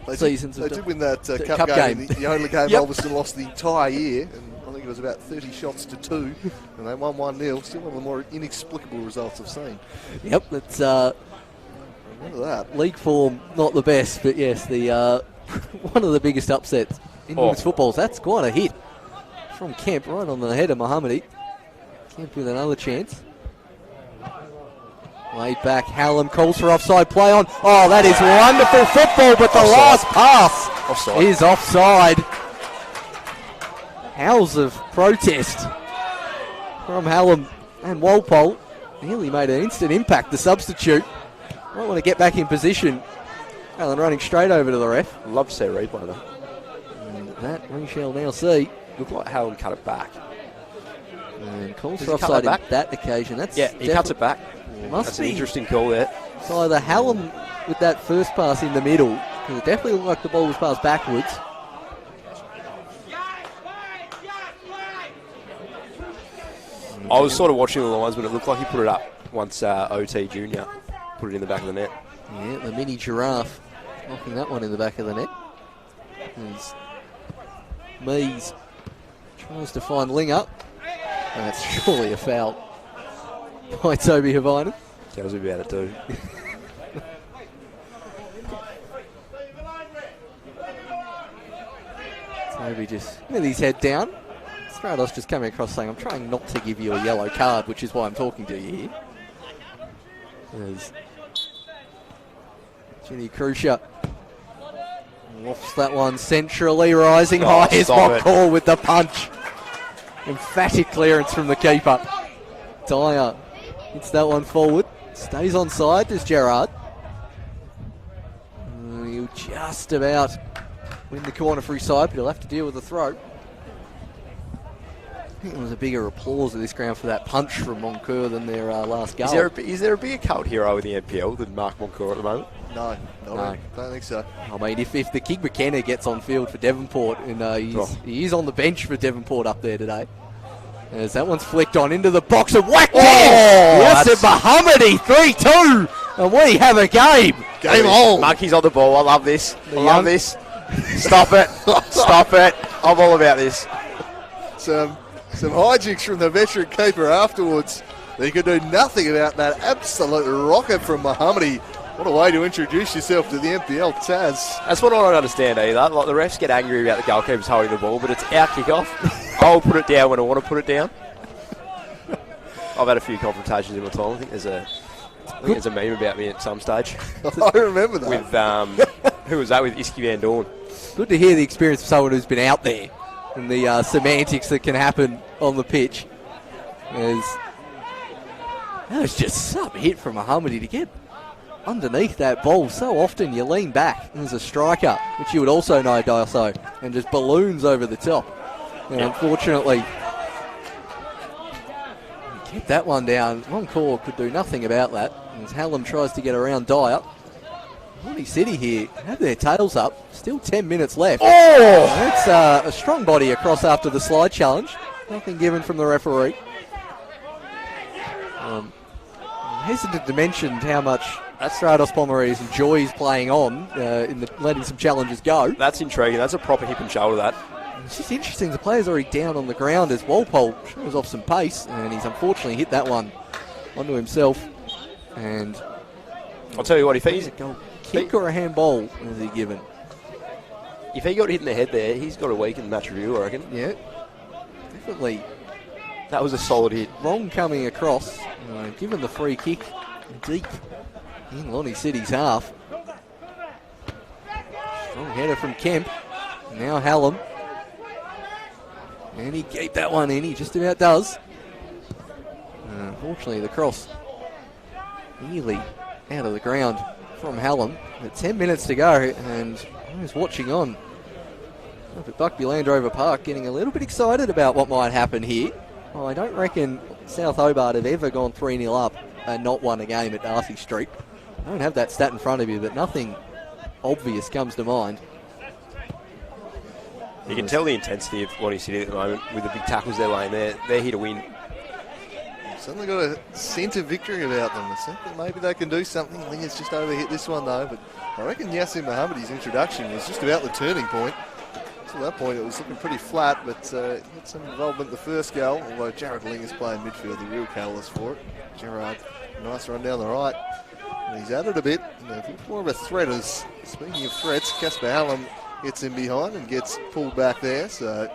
They seasons. did win that cup game. The only game Ulverston lost the entire year, and I think it was about 30 shots to 2, and they won 1-0. Still one of the more inexplicable results I've seen. Yep, that's Remember that. league form not the best, but yes, the one of the biggest upsets in women's football. So that's quite a hit from Kemp, right on the head of Mohammadi. Kemp with another chance. Laid back, Hallam calls for offside play on. Oh, that is wonderful football, but the last pass is offside. Howls of protest from Hallam and Walpole. Nearly made an instant impact, the substitute. Might want to get back in position. Allen running straight over to the ref. Love to see a replay though. And that we shall now see. Looked like Hallam cut it back. And calls Does for he cut offside that in that occasion. That's He cuts it back. Must That's an be interesting call there. It's either Hallam with that first pass in the middle, because it definitely looked like the ball was passed backwards. I was sort of watching the lines, but it looked like he put it up once OT Junior put it in the back of the net. Yeah, the mini giraffe knocking that one in the back of the net. As Mees tries to find Linger. And that's surely a foul by Toby Havinen. Tells me about it too. Toby just with his head down. Stratos just coming across saying, I'm trying not to give you a yellow card, which is why I'm talking to you here. There's Ginny Crucia. Lofts that one centrally, rising high. Here's Mockall with the punch. Emphatic clearance from the keeper. Dyer hits that one forward. Stays on side, does Gerard. He'll just about win the corner for his side, but he'll have to deal with the throw. I think there was a bigger applause at this ground for that punch from Moncur than their last goal. Is there a bigger cult hero in the NPL than Mark Moncur at the moment? No. Don't think so. I mean, if the King McKenna gets on field for Devonport, and he is on the bench for Devonport up there today. As that one's flicked on into the box and whacked in! Yes, Mohammadi, 3-2, and we have a game. Game on. Monkey's on the ball. I love this. Love this. Stop it. Stop it. I'm all about this. Some hijinks from the veteran keeper afterwards. He could do nothing about that absolute rocket from Mohammadi. What a way to introduce yourself to the NPL, Taz. That's what I don't understand either. Like, the refs get angry about the goalkeepers holding the ball, but it's our kickoff. I'll put it down when I want to put it down. I've had a few confrontations in my time. I think there's a meme about me at some stage. I remember that. With who was that? With Iski Van Dorn. Good to hear the experience of someone who's been out there and the semantics that can happen on the pitch. That was just some hit from Mohammadi to get underneath that ball. So often you lean back as a striker, which you would also know Dioso, and just balloons over the top. And unfortunately, he kept that one down. Moncur could do nothing about that. As Hallam tries to get around Dyer. Money City here have their tails up. Still 10 minutes left. Oh! That's a strong body across after the slide challenge. Nothing given from the referee. I'm hesitant to mention how much Stratos Pomerese enjoys playing on in letting some challenges go. That's intriguing. That's a proper hip and shoulder, that. It's just interesting. The player's already down on the ground as Walpole shows off some pace, and he's unfortunately hit that one onto himself. And I'll tell you what, if he's a goal kick or a handball is he given? if he got hit in the head there, he's got a week in the match review, I reckon. Yeah, definitely. That was a solid hit. Wrong coming across. Given the free kick deep in Lonnie City's half. Strong header from Kemp. Now Hallam. And he keep that one in. He just about does. Unfortunately, the cross nearly out of the ground from Hallam. But 10 minutes to go, and I was watching on up at Buckby Land Rover Park, getting a little bit excited about what might happen here. Well, I don't reckon South Hobart have ever gone 3-0 up and not won a game at Darcy Street. I don't have that stat in front of you, but nothing obvious comes to mind. You can tell the intensity of Lonnie City at the moment with the big tackles they're laying there. They're here to win. Certainly got a scent of victory about them. A scent that maybe they can do something. Linger's just overhit this one though, but I reckon Yassin Mohammadi's introduction was just about the turning point. To that point it was looking pretty flat, but had some involvement in the first goal, although Jared Linger's playing midfield, the real catalyst for it. Gerard, nice run down the right. And he's added a bit. A bit more of a threat. As speaking of threats, Casper Hallam gets in behind and gets pulled back there. So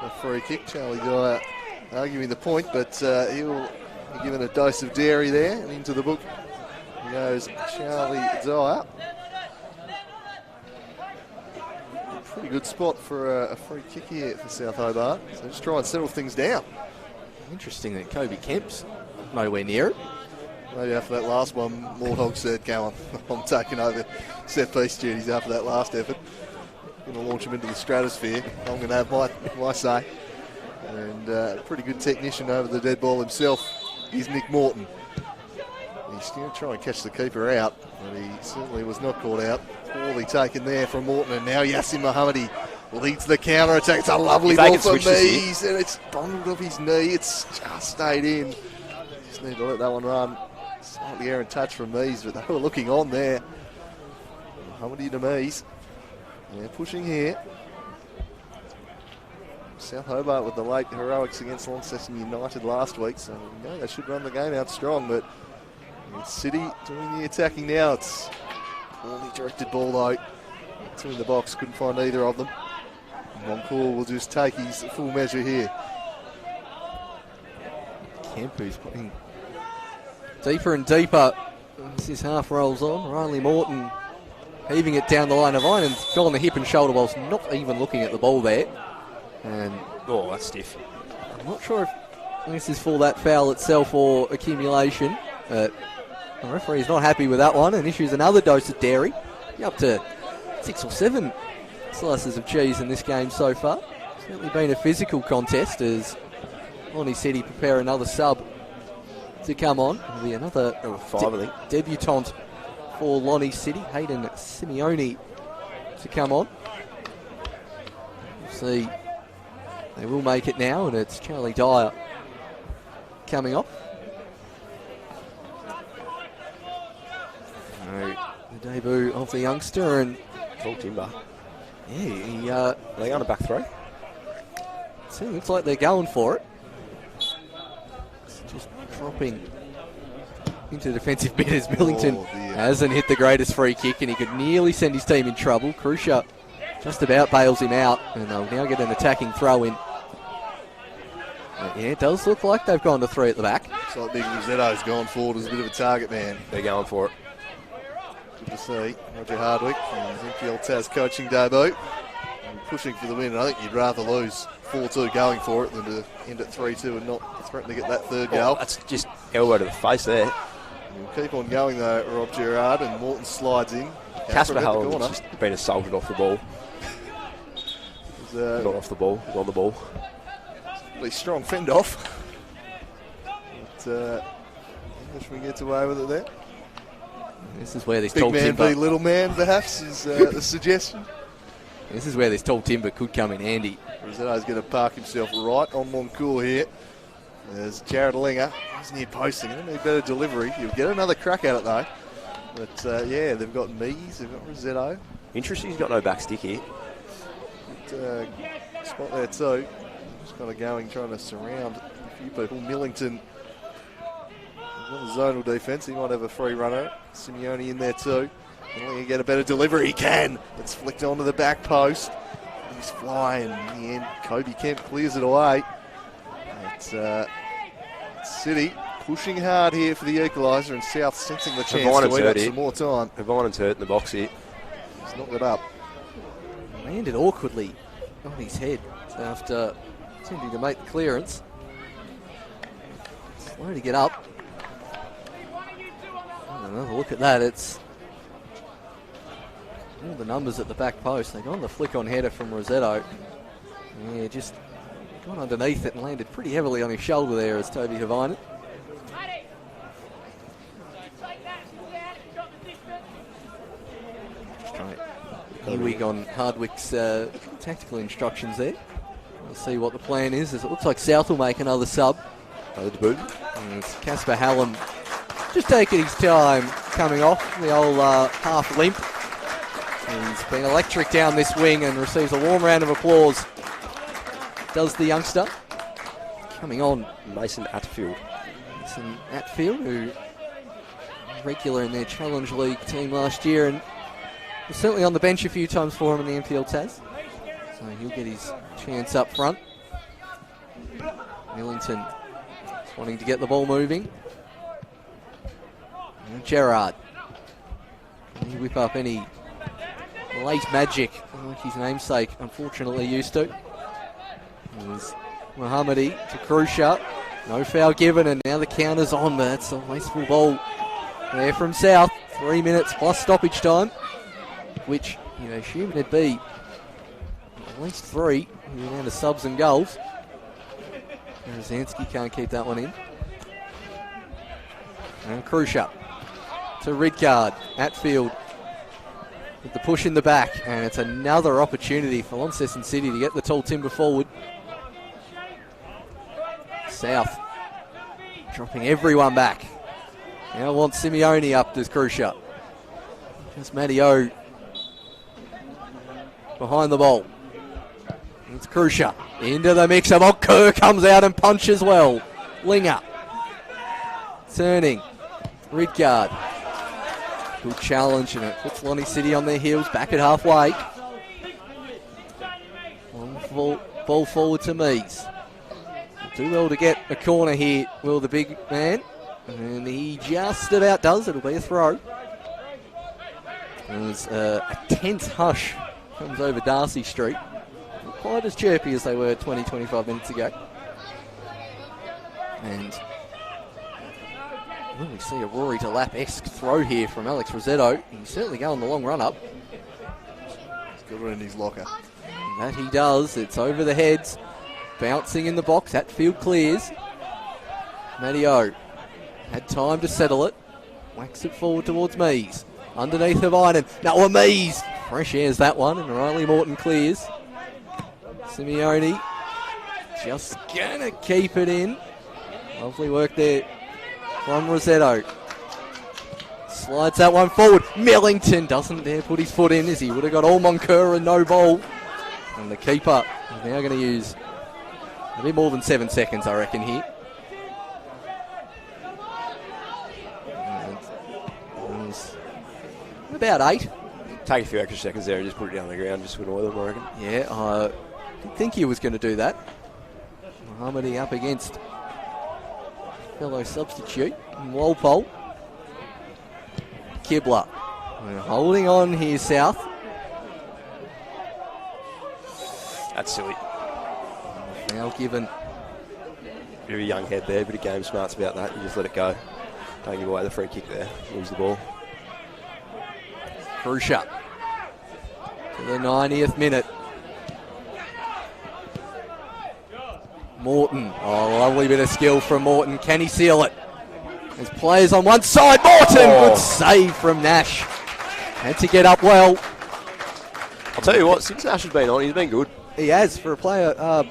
a free kick. Charlie Dyer arguing the point, but he'll be given a dose of dairy there, and into the book goes Charlie Dyer. Pretty good spot for a free kick here for South Hobart. So just try and settle things down. Interesting that Kobe Kemp's nowhere near it. Maybe after that last one, Mordhog said, "Go on, I'm taking over set piece duties after that last effort. Going to launch him into the stratosphere. I'm going to have my say." And a pretty good technician over the dead ball himself is Nick Morton. He's going to try and catch the keeper out, but he certainly was not caught out. Poorly taken there from Morton, and now Yassin Mohammadi leads the counter attack. It's a lovely ball for Mees, and it's bundled off his knee. It's just stayed in. Just need to let that one run. Slightly errant touch from Mees, but they were looking on there. Mohammadi to Mees. They're pushing here. South Hobart with the late heroics against Launceston United last week, so we know they should run the game out strong, but it's City doing the attacking now. It's poorly directed ball though. Two in the box, couldn't find either of them. Moncourt will just take his full measure here. Kemp, who's putting deeper and deeper as his half rolls on. Riley Morton heaving it down the line of line and got on the hip and shoulder whilst not even looking at the ball there. And oh, that's stiff. I'm not sure if this is for that foul itself or accumulation, but the referee's not happy with that one and issues another dose of dairy. Up to 6 or 7 slices of cheese in this game so far. Certainly been a physical contest as Lonnie City prepare another sub to come on. It'll be another 5, I think. Debutant for Lonnie City, Hayden Simeone, to come on. We'll see. They will make it now, and it's Charlie Dyer coming off. The debut of the youngster, and Tall timber. yeah, Are they going to back throw? it looks like they're going for it. It's just dropping into defensive bit as Millington hasn't hit the greatest free kick, and he could nearly send his team in trouble. Crucia just about bails him out, and they'll now get an attacking throw in. But yeah, it does look like they've gone to 3 at the back. Looks like Big Rosetto's gone forward as a bit of a target man. They're going for it. Good to see Roger Hardwick in his NPL Taz coaching debut. And pushing for the win. And I think you'd rather lose 4-2 going for it than to end at 3-2 and not threaten to get that third goal. That's just elbow to the face there. We'll keep on going though, Rob Gerard, and Morton slides in. Casper Hallam's just been assaulted off the ball. Not off the ball, on the ball. Really strong fend off. But Englishman gets away with it there. This is where this Big tall man timber, v little man, perhaps, is the suggestion. this is where this tall timber could come in handy. Rosetto's going to park himself right on Moncourt here. There's Jared Linger. He's near posting. They need better delivery. He'll get another crack at it though. But yeah, they've got Mees, they've got Rosetto. Interesting, he's got no back stick here. Good, spot there too. Just kind of going, trying to surround a few people. Millington on the zonal defence. He might have a free runner. Simeone in there too. Can he get a better delivery? He can. It's flicked onto the back post. He's flying. In the end, Kobe Kemp clears it away. It's City pushing hard here for the equaliser, and South sensing the chance to eat up some more time. Hobart hurt in the box here. He's knocked it up. Landed awkwardly on his head after attempting to make the clearance. Slow to get up. Another look at that. It's all the numbers at the back post. They got on the flick-on header from Rossetto. Yeah, just got underneath it and landed pretty heavily on his shoulder there as Toby Havainen. Ewig on Hardwick's tactical instructions there. We'll see what the plan is, as it looks like South will make another sub. Another debut. And it's Casper Hallam just taking his time coming off the old half limp. He's been electric down this wing and receives a warm round of applause. Does the youngster. Coming on, Mason Atfield. Mason Atfield, who regular in their Challenge League team last year and was certainly on the bench a few times for him in the NPL Taz. So he'll get his chance up front. Millington wanting to get the ball moving. And Gerard. Can he whip up any late magic like his namesake unfortunately used to? There's Mohammadi to Krusha. No foul given, and now the counter's on, but that's a wasteful ball there from South. 3 minutes plus stoppage time, which you'd assume it'd be at least 3 in the amount of subs and goals. Zansky can't keep that one in. And Krusha to Ridgard. Atfield with the push in the back, and it's another opportunity for Launceston City to get the tall timber forward. South dropping everyone back. Now wants Simeone up, does Krusha. Just Matty O behind the ball. It's Krusha into the mix. Kerr comes out and punches well. Linger turning. Ridgard. Good challenge, and it puts Lonnie City on their heels back at halfway. Ball forward to Mees. Do well to get a corner here, will the big man. And he just about does. It'll be a throw. There's a tense hush comes over Darcy Street. Quite as chirpy as they were 20-25 minutes ago. And we see a Rory to lap-esque throw here from Alex Rossetto. He's certainly going the long run up. He's got it in his locker. And that he does. It's over the heads. Bouncing in the box. Atfield clears. Matty O had time to settle it. Whacks it forward towards Mees. Underneath Havainen. Noah Mees. Fresh airs that one, and Riley Morton clears. Simeone just gonna keep it in. Lovely work there from Rossetto. Slides that one forward. Millington doesn't dare put his foot in, as he would have got all Moncur and no ball. And the keeper is now going to use a bit more than 7 seconds, I reckon, here. About 8. Take a few extra seconds there and just put it down the ground just to annoy them, I reckon. Yeah, I didn't think he was going to do that. Mohammadi up against fellow substitute in Walpole. Kibler holding on here, South. That's silly. Now given. Bit of a young head there, bit of game smarts about that. You just let it go. Don't give away the free kick there. Lose the ball. Krusha to the 90th minute. Morton. Oh, lovely bit of skill from Morton. Can he seal it? There's players on one side. Morton! Good save from Nash. Had to get up well. I'll tell you what, since Nash has been on, he's been good. He has, for a player I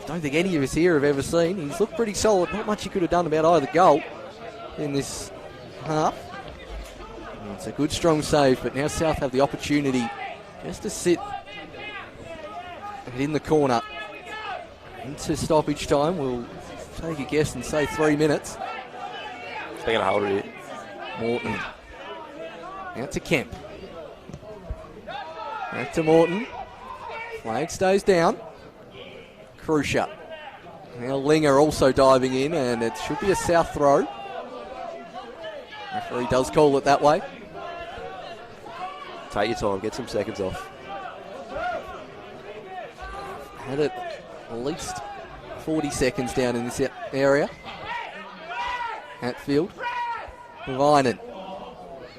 don't think any of us here have ever seen. He's looked pretty solid. Not much he could have done about either goal in this half. And it's a good, strong save, but now South have the opportunity just to sit in the corner. Into stoppage time, we'll take a guess and say 3 minutes. They're going to hold it here. Morton. Out to Kemp. Back to Morton. Flag stays down. Crucia. Now Linger also diving in, and it should be a south throw. Referee does call it that way. Take your time, get some seconds off. Had it at least 40 seconds down in this area. Hatfield. Havainen.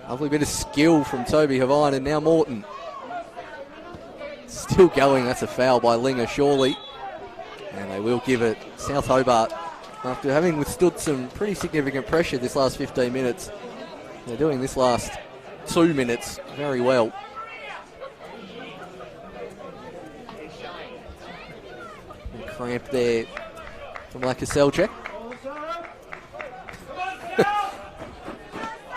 Lovely bit of skill from Toby Havainen. Now Morton. Still going. That's a foul by Linger, surely. And they will give it. South Hobart, after having withstood some pretty significant pressure this last 15 minutes, they're doing this last 2 minutes very well. Cramp there from Lakaselchek.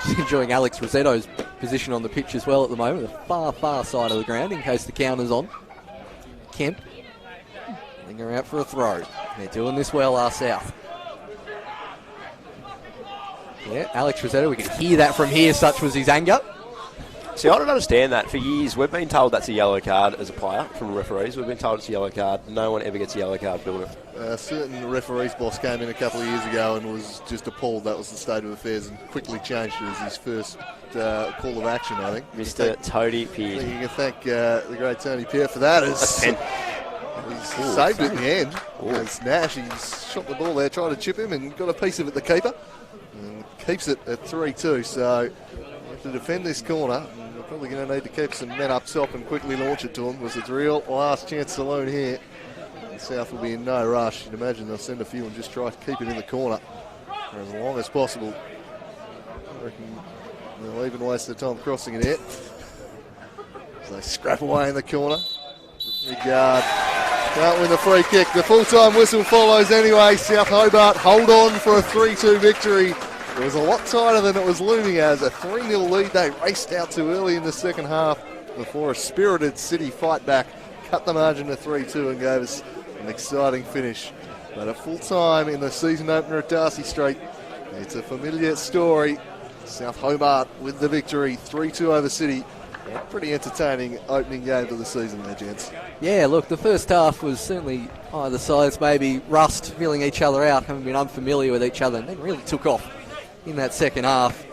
Just enjoying Alex Rosetto's position on the pitch as well at the moment, the far side of the ground in case the counter's on. Kemp. Linger out for a throw. They're doing this well, our South. Yeah, Alex Rosetto, we can hear that from here, such was his anger. See, I don't understand that. For years, we've been told that's a yellow card as a player from referees. We've been told it's a yellow card. No one ever gets a yellow card, Bill. A certain referee's boss came in a couple of years ago and was just appalled that was the state of affairs and quickly changed it as his first call of action, I think. Mr. Tony I Pearce. think you can thank the great Tony Pearce for that. He's saved it in the end. As Nash, he's shot the ball there, tried to chip him and got a piece of it, the keeper. And keeps it at 3-2, so to defend this corner, we're probably going to need to keep some men up top and quickly launch it to them, because it's a real last chance saloon here. The South will be in no rush. You'd imagine they'll send a few and just try to keep it in the corner for as long as possible. I reckon they'll even waste their time crossing it here. So they scrap away in the corner. Regard can't win the free kick. The full-time whistle follows anyway. South Hobart hold on for a 3-2 victory. It was a lot tighter than it was looming as. A 3-0 lead they raced out to early in the second half before a spirited City fight back, cut the margin to 3-2 and gave us an exciting finish. But at full time in the season opener at Darcy Street, it's a familiar story. South Hobart with the victory, 3-2 over City. A pretty entertaining opening game to the season there, gents. Yeah, look, the first half was certainly either sides maybe rust, feeling each other out, having been unfamiliar with each other, and then really took off in that second half.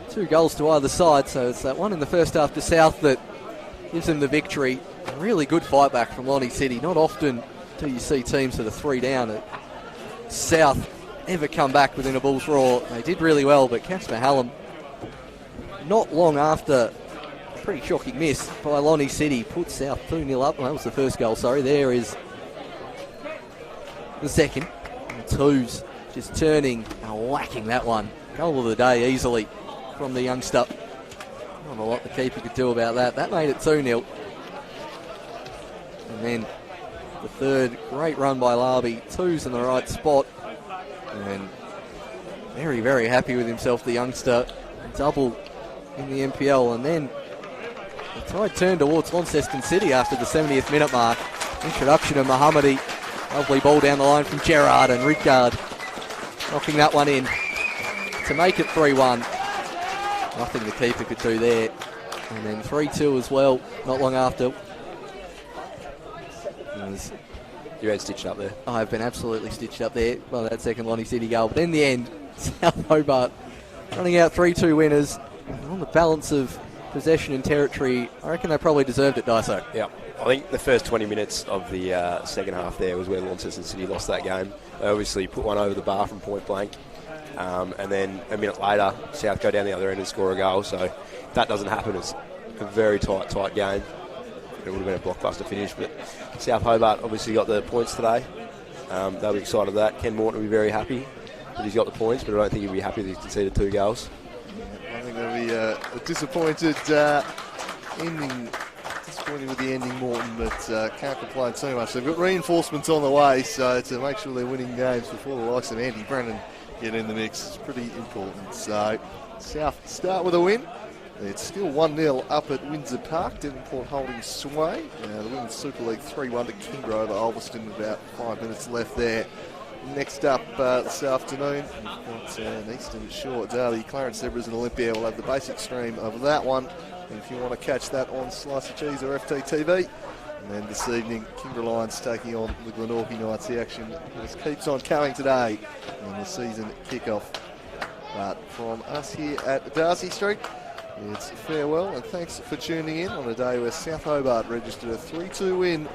2 goals to either side, so it's that one in the first half to South that gives them the victory. A really good fight back from Lonnie City. Not often do you see teams that are 3 down at South ever come back within a Bulls roar. They did really well, but Casper Hallam, not long after a pretty shocking miss by Lonnie City, put South 2-0 up. Well, that was the first goal, sorry. There is the second. And the Twos just turning and whacking that one. Goal of the day easily from the youngster. Not a lot the keeper could do about that. That made it 2-0. And then the third, great run by Larby. Twos in the right spot. And very, very happy with himself, the youngster. Double in the NPL. And then the tide turned towards Launceston City after the 70th minute mark. Introduction of Mohammadi. Lovely ball down the line from Gerard, and Rickard knocking that one in to make it 3-1. Nothing the keeper could do there. And then 3-2 as well, not long after. You had stitched up there. I've been absolutely stitched up there by that second Lonnie City goal. But in the end, South Hobart running out 3-2 winners. And on the balance of possession and territory, I reckon they probably deserved it, Daiso. Yeah, I think the first 20 minutes of the second half there was where Launceston City lost that game. They obviously put one over the bar from point blank. And then a minute later, South go down the other end and score a goal. So if that doesn't happen, it's a very tight game. It would have been a blockbuster finish, but South Hobart obviously got the points today. They'll be excited with that. Ken Morton will be very happy that he's got the points, but I don't think he'll be happy that he's conceded 2 goals. I think there'll be a disappointed ending. Disappointed with the ending, Morton, but can't complain too much. They've got reinforcements on the way, so to make sure they're winning games before the likes of Andy Brennan get in the mix is pretty important. So South start with a win. It's still 1-0 up at Windsor Park. Devonport holding sway. The Women's Super League 3-1 to Kingborough over Ulverston with about 5 minutes left there. Next up this afternoon, we've got an Eastern Shore derby. Clarence Zebras and Olympia will have the basic stream of that one. if you want to catch that on Slice of Cheese or FTTV. And then this evening, Kimber Lions taking on the Glenorchy Knights. The action just keeps on coming today in the season kickoff. But from us here at Darcy Street, it's farewell and thanks for tuning in on a day where South Hobart registered a 3-2 win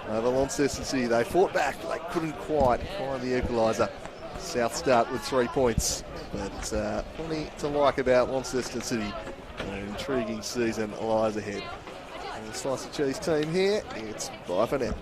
over Launceston City. They fought back, they couldn't quite find the equaliser. South start with 3 points, but plenty to like about Launceston City. An intriguing season lies ahead. And the Slice of Cheese team here, it's bye for now.